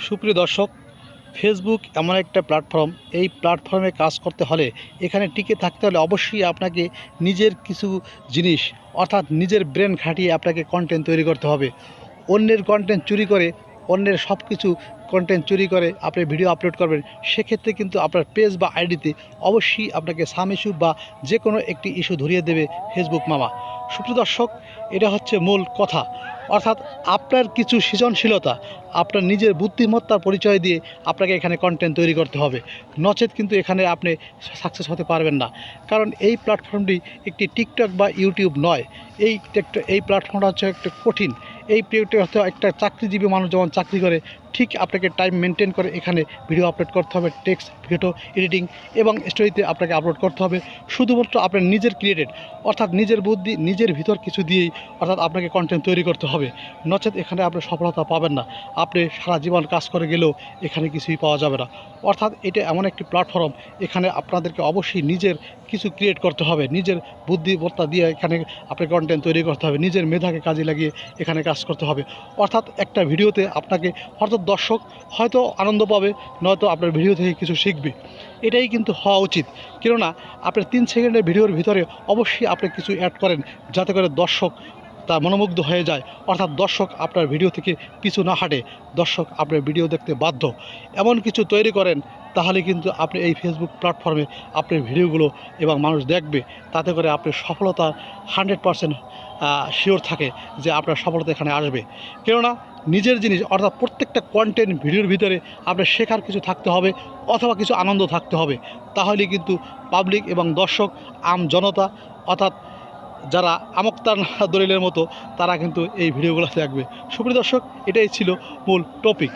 সুপ্রিয় দর্শক, ফেসবুক এমন একটা প্ল্যাটফর্ম, এই প্ল্যাটফর্মে কাজ করতে হলে, এখানে টিকে থাকতে হলে অবশ্যই আপনাকে নিজের কিছু জিনিস অর্থাৎ নিজের ব্রেন খাটিয়ে আপনাকে কন্টেন্ট তৈরি করতে হবে। অন্যের কন্টেন্ট চুরি করে, অন্যের সব কিছু কন্টেন্ট চুরি করে আপনি ভিডিও আপলোড করবেন, সেক্ষেত্রে কিন্তু আপনার পেজ বা আইডিতে অবশ্যই আপনাকে সাম ইস্যু বা যে কোনো একটি ইস্যু ধরিয়ে দেবে ফেসবুক মামা। সুপ্রিয় দর্শক, এটা হচ্ছে মূল কথা। অর্থাৎ আপনার কিছু সৃজনশীলতা, আপনার নিজের বুদ্ধিমত্তার পরিচয় দিয়ে আপনাকে এখানে কন্টেন্ট তৈরি করতে হবে, নচেত কিন্তু এখানে আপনি সাকসেস হতে পারবেন না। কারণ এই প্ল্যাটফর্মটি একটি টিকটক বা ইউটিউব নয়। এই প্ল্যাটফর্মটা হচ্ছে একটা কঠিন। এই পিরিয়ডে হয়তো একটা চাকরিজীবী মানুষ যেমন চাকরি করে, ঠিক আপনাকে টাইম মেনটেন করে এখানে ভিডিও আপলোড করতে হবে, টেক্সট ভিডিও এডিটিং এবং স্টোরিতে আপনাকে আপলোড করতে হবে। শুধুমাত্র আপনার নিজের ক্রিয়েটেড অর্থাৎ নিজের বুদ্ধি, নিজের ভিতর কিছু দিয়েই অর্থাৎ আপনাকে কন্টেন্ট তৈরি করতে হবে, নচেত এখানে আপনি সফলতা পাবেন না। আপনি সারা জীবন কাজ করে গেলেও এখানে কিছুই পাওয়া যাবে না। অর্থাৎ এটা এমন একটি প্ল্যাটফর্ম, এখানে আপনাদেরকে অবশ্যই নিজের কিছু ক্রিয়েট করতে হবে, নিজের বুদ্ধিমত্তা দিয়ে এখানে আপনি কন্টেন্ট তৈরি করতে হবে, নিজের মেধাকে কাজে লাগিয়ে এখানে কাজ করতে হবে। অর্থাৎ একটা ভিডিওতে আপনাকে হয়তো দর্শক হয়তো আনন্দ পাবে, নয়তো আপনার ভিডিও থেকে কিছু শিখবে। এটাই কিন্তু হওয়া উচিত। কেননা আপনার 3 সেকেন্ডের ভিডিওর ভিতরে অবশ্যই আপনি কিছু অ্যাড করেন, যাতে করে দর্শক তা মনোমুগ্ধ হয়ে যায়। অর্থাৎ দর্শক আপনার ভিডিও থেকে পিছু না হাঁটে, দর্শক আপনার ভিডিও দেখতে বাধ্য। এমন কিছু তৈরি করেন, তাহলে কিন্তু আপনি এই ফেসবুক প্ল্যাটফর্মে আপনার ভিডিওগুলো এবং মানুষ দেখবে, তাতে করে আপনার সফলতা 100% শিওর থাকে যে আপনার সফলতা এখানে আসবে। কেননা নিজের জিনিস অর্থাৎ প্রত্যেকটা কন্টেন্ট ভিডিওর ভিতরে আপনার শেখার কিছু থাকতে হবে অথবা কিছু আনন্দ থাকতে হবে। তাহলে কিন্তু পাবলিক এবং দর্শক, আম জনতা অর্থাৎ যারা আমোক্তার দলিলের মতো, তারা কিন্তু এই ভিডিওগুলো দেখবে। সুপ্রিয় দর্শক, এটাই ছিল মূল টপিক।